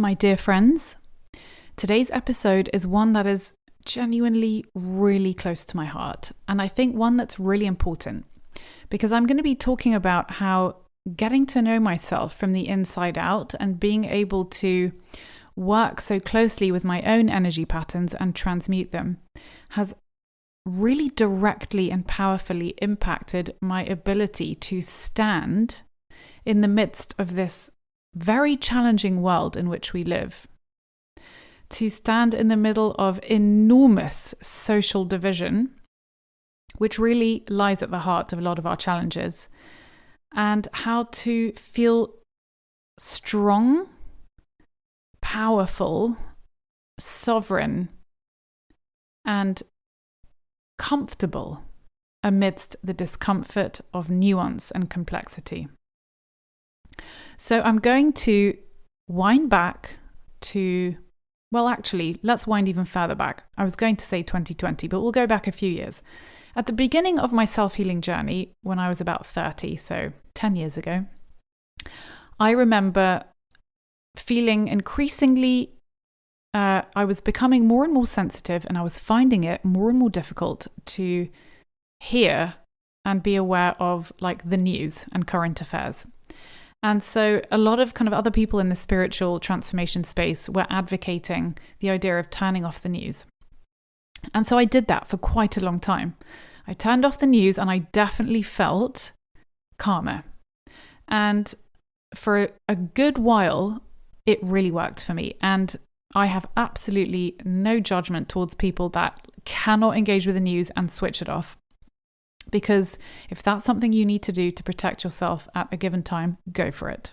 My dear friends, today's episode is one that is genuinely really close to my heart, and I think one that's really important because I'm going to be talking about how getting to know myself from the inside out and being able to work so closely with my own energy patterns and transmute them has really directly and powerfully impacted my ability to stand in the midst of this very challenging world in which we live, to stand in the middle of enormous social division, which really lies at the heart of a lot of our challenges, and how to feel strong, powerful, sovereign, and comfortable amidst the discomfort of nuance and complexity. So I'm going to wind back to, well, actually, let's wind even further back. I was going to say 2020, but we'll go back a few years. At the beginning of my self-healing journey, when I was about 30, so 10 years ago, I remember feeling increasingly, I was becoming more and more sensitive, and I was finding it more and more difficult to hear and be aware of like the news and current affairs. And so a lot of kind of other people in the spiritual transformation space were advocating the idea of turning off the news. And so I did that for quite a long time. I turned off the news and I definitely felt calmer. And for a good while, it really worked for me. And I have absolutely no judgment towards people that cannot engage with the news and switch it off. Because if that's something you need to do to protect yourself at a given time, go for it.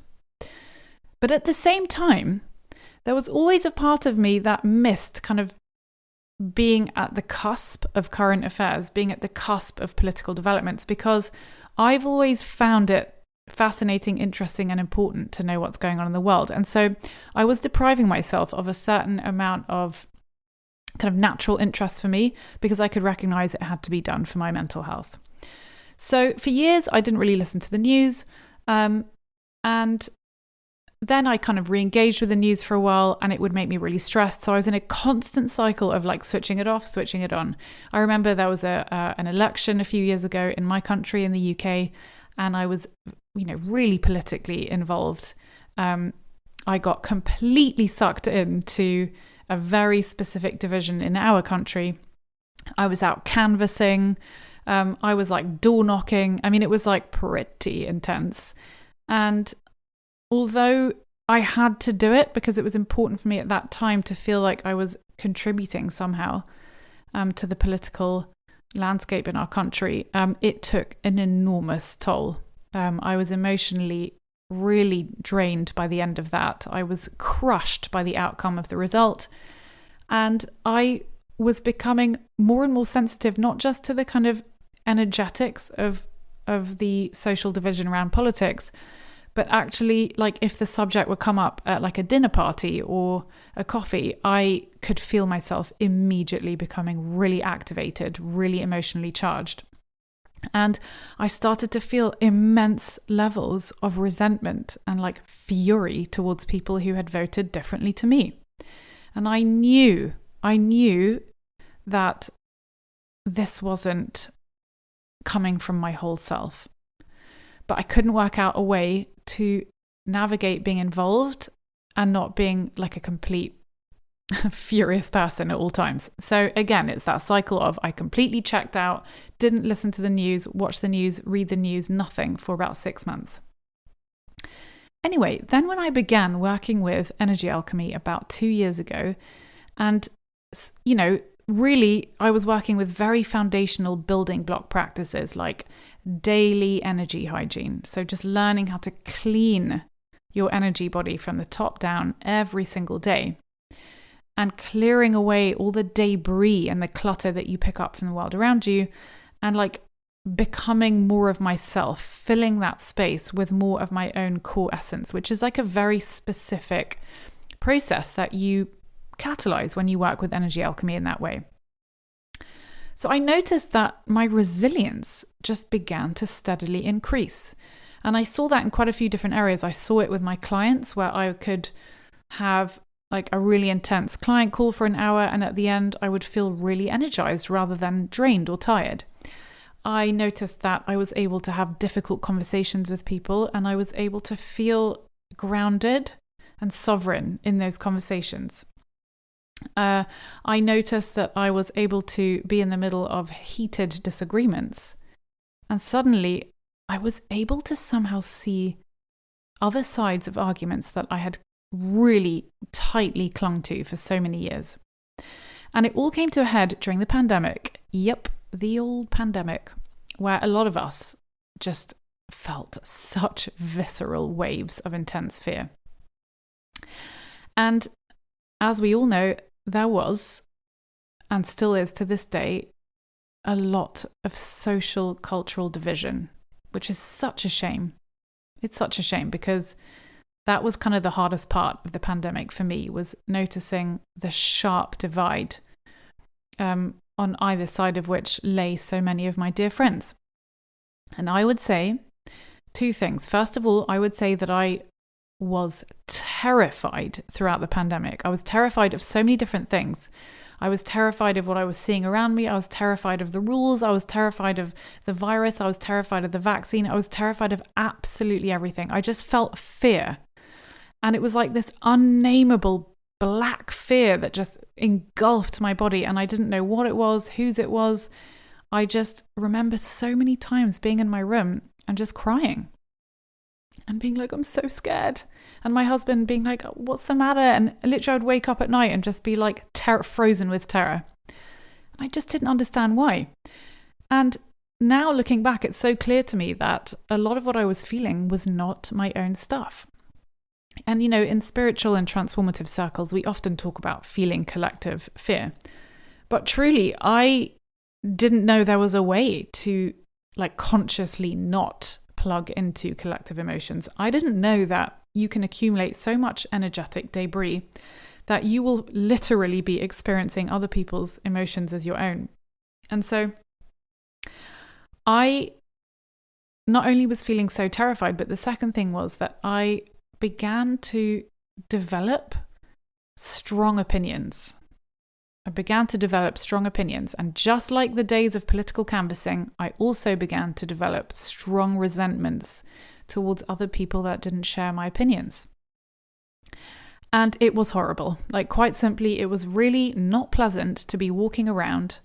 But at the same time, there was always a part of me that missed kind of being at the cusp of current affairs, being at the cusp of political developments, because I've always found it fascinating, interesting, and important to know what's going on in the world. And so I was depriving myself of a certain amount of kind of natural interest for me because I could recognize it had to be done for my mental health. So for years, I didn't really listen to the news. And then I kind of re-engaged with the news for a while and it would make me really stressed. So I was in a constant cycle of like switching it off, switching it on. I remember there was an election a few years ago in my country, in the UK, and I was, really politically involved. I got completely sucked into a very specific division in our country. I was out canvassing. I was like door knocking. I mean, it was like pretty intense. And although I had to do it because it was important for me at that time to feel like I was contributing somehow to the political landscape in our country, it took an enormous toll. I was emotionally really drained by the end of that. I was crushed by the outcome of the result. And I was becoming more and more sensitive, not just to the kind of energetics of the social division around politics, but actually, like if the subject would come up at like a dinner party or a coffee, I could feel myself immediately becoming really activated, really emotionally charged. And I started to feel immense levels of resentment and like fury towards people who had voted differently to me. And I knew that this wasn't coming from my whole self. But I couldn't work out a way to navigate being involved and not being like a complete furious person at all times. So again, it's that cycle of I completely checked out, didn't listen to the news, watch the news, read the news, nothing for about 6 months. Anyway, then when I began working with energy alchemy about 2 years ago, and really I was working with very foundational building block practices like daily energy hygiene. So just learning how to clean your energy body from the top down every single day, and clearing away all the debris and the clutter that you pick up from the world around you, and like becoming more of myself, filling that space with more of my own core essence, which is like a very specific process that you catalyze when you work with energy alchemy in that way. So I noticed that my resilience just began to steadily increase. And I saw that in quite a few different areas. I saw it with my clients where I could have like a really intense client call for an hour, and at the end I would feel really energized rather than drained or tired. I noticed that I was able to have difficult conversations with people, and I was able to feel grounded and sovereign in those conversations. I noticed that I was able to be in the middle of heated disagreements, and suddenly I was able to somehow see other sides of arguments that I had really tightly clung to for so many years. And it all came to a head during the pandemic. Yep, the old pandemic, where a lot of us just felt such visceral waves of intense fear. And as we all know, there was, and still is to this day, a lot of social cultural division, which is such a shame. It's such a shame, because that was kind of the hardest part of the pandemic for me, was noticing the sharp divide on either side of which lay so many of my dear friends. And I would say two things. First of all, I would say that I was terrified throughout the pandemic. I was terrified of so many different things. I was terrified of what I was seeing around me. I was terrified of the rules. I was terrified of the virus. I was terrified of the vaccine. I was terrified of absolutely everything. I just felt fear. And it was like this unnameable black fear that just engulfed my body. And I didn't know what it was, whose it was. I just remember so many times being in my room and just crying and being like, I'm so scared. And my husband being like, what's the matter? And literally I would wake up at night and just be like frozen with terror. And I just didn't understand why. And now looking back, it's so clear to me that a lot of what I was feeling was not my own stuff. And, you know, in spiritual and transformative circles, we often talk about feeling collective fear. But truly, I didn't know there was a way to like consciously not plug into collective emotions. I didn't know that you can accumulate so much energetic debris that you will literally be experiencing other people's emotions as your own. And so I not only was feeling so terrified, but the second thing was that I began to develop strong opinions. And just like the days of political canvassing, I also began to develop strong resentments towards other people that didn't share my opinions. And it was horrible. Like, quite simply, it was really not pleasant to be walking around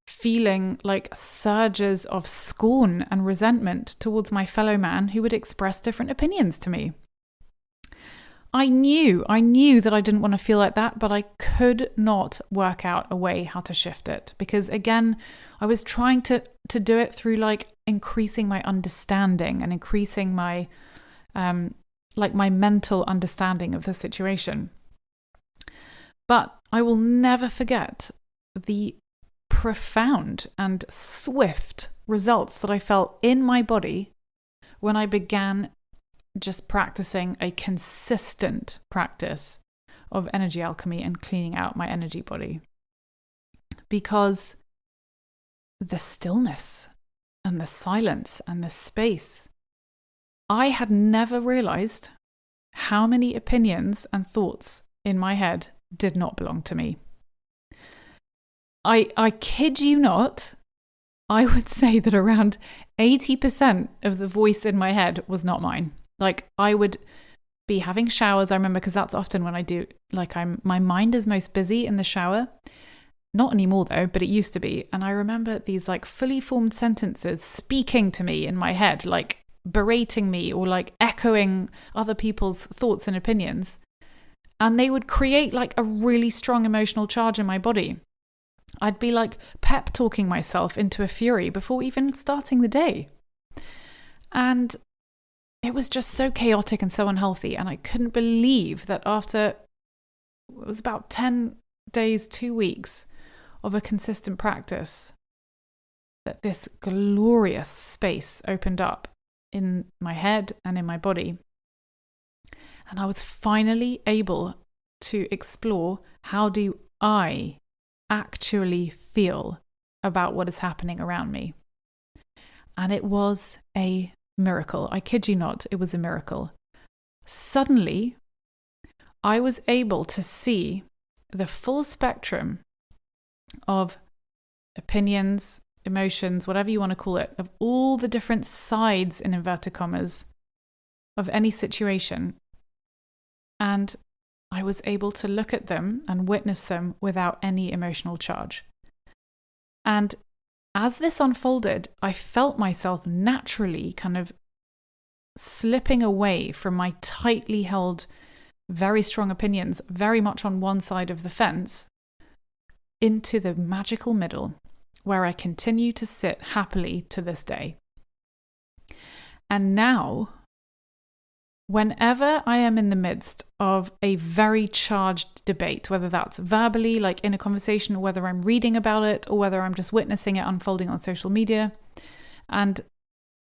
feeling like surges of scorn and resentment towards my fellow man who would express different opinions to me. I knew that I didn't want to feel like that, but I could not work out a way how to shift it, because again, I was trying to do it through like increasing my understanding and increasing my my mental understanding of the situation. But I will never forget the profound and swift results that I felt in my body when I began just practicing a consistent practice of energy alchemy and cleaning out my energy body. Because the stillness and the silence and the space, I had never realized how many opinions and thoughts in my head did not belong to me. I kid you not, I would say that around 80% of the voice in my head was not mine. Like, I would be having showers, I remember, because that's often when I do, like, my mind is most busy in the shower. Not anymore though, but it used to be. And I remember these like fully formed sentences speaking to me in my head, like berating me or like echoing other people's thoughts and opinions. And they would create like a really strong emotional charge in my body. I'd be like pep talking myself into a fury before even starting the day. And it was just so chaotic and so unhealthy. And I couldn't believe that after, it was about 10 days, 2 weeks of a consistent practice, that this glorious space opened up in my head and in my body. And I was finally able to explore, how do I actually feel about what is happening around me? And it was a miracle. I kid you not, it was a miracle. Suddenly, I was able to see the full spectrum of opinions, emotions, whatever you want to call it, of all the different sides, in inverted commas, of any situation. And I was able to look at them and witness them without any emotional charge. And as this unfolded, I felt myself naturally kind of slipping away from my tightly held, very strong opinions, very much on one side of the fence, into the magical middle, where I continue to sit happily to this day. And now, whenever I am in the midst of a very charged debate, whether that's verbally, like in a conversation, or whether I'm reading about it, or whether I'm just witnessing it unfolding on social media, and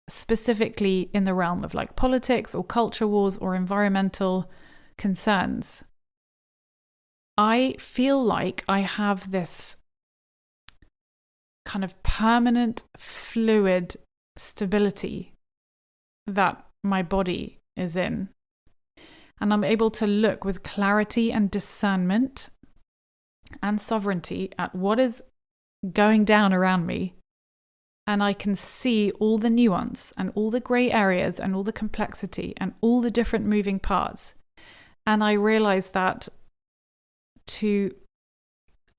specifically in the realm of like politics or culture wars or environmental concerns, I feel like I have this kind of permanent fluid stability that my body is in. And I'm able to look with clarity and discernment and sovereignty at what is going down around me. And I can see all the nuance and all the grey areas and all the complexity and all the different moving parts. And I realize that to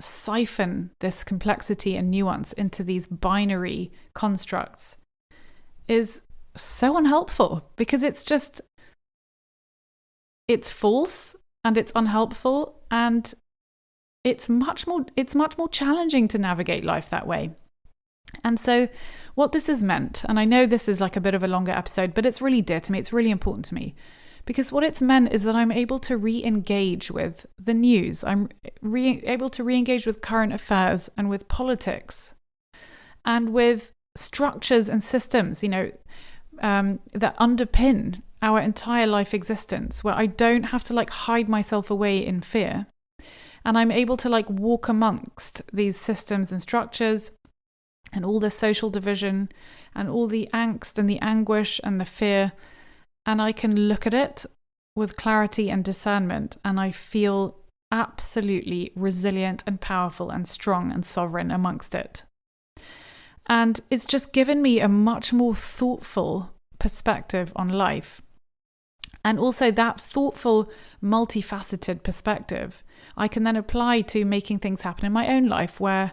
siphon this complexity and nuance into these binary constructs is so unhelpful, because it's false and it's unhelpful, and it's much more challenging to navigate life that way. And so what this has meant, and I know this is like a bit of a longer episode, but it's really dear to me, it's really important to me, because what it's meant is that I'm able to re-engage with the news. I'm able to re-engage with current affairs and with politics and with structures and systems, that underpin our entire life existence, where I don't have to like hide myself away in fear. And I'm able to like walk amongst these systems and structures and all the social division and all the angst and the anguish and the fear. And I can look at it with clarity and discernment, and I feel absolutely resilient and powerful and strong and sovereign amongst it. And it's just given me a much more thoughtful perspective on life. And also that thoughtful, multifaceted perspective, I can then apply to making things happen in my own life, where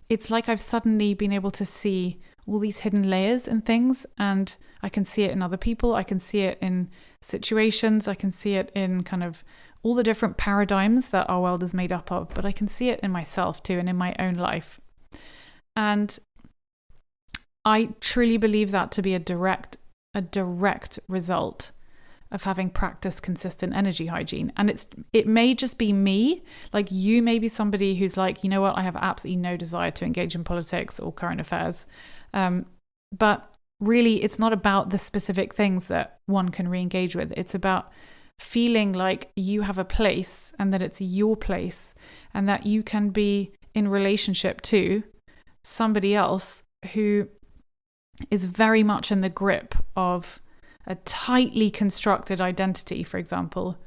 it's like I've suddenly been able to see all these hidden layers and things, and I can see it in other people, I can see it in situations, I can see it in kind of all the different paradigms that our world is made up of, but I can see it in myself too and in my own life. And I truly believe that to be a direct result of having practiced consistent energy hygiene. And it may just be me, like you may be somebody who's like, you know what, I have absolutely no desire to engage in politics or current affairs. But really, it's not about the specific things that one can re-engage with. It's about feeling like you have a place and that it's your place, and that you can be in relationship to somebody else who is very much in the grip of a tightly constructed identity, for example,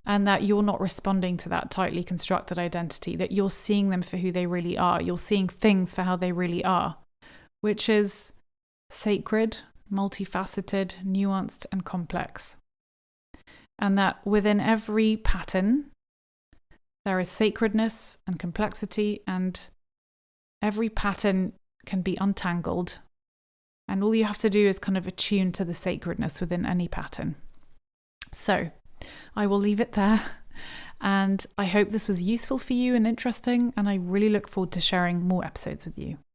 and that you're not responding to that tightly constructed identity, that you're seeing them for who they really are. You're seeing things for how they really are, which is sacred, multifaceted, nuanced, and complex. And that within every pattern, there is sacredness and complexity, and every pattern can be untangled. And all you have to do is kind of attune to the sacredness within any pattern. So I will leave it there. And I hope this was useful for you and interesting. And I really look forward to sharing more episodes with you.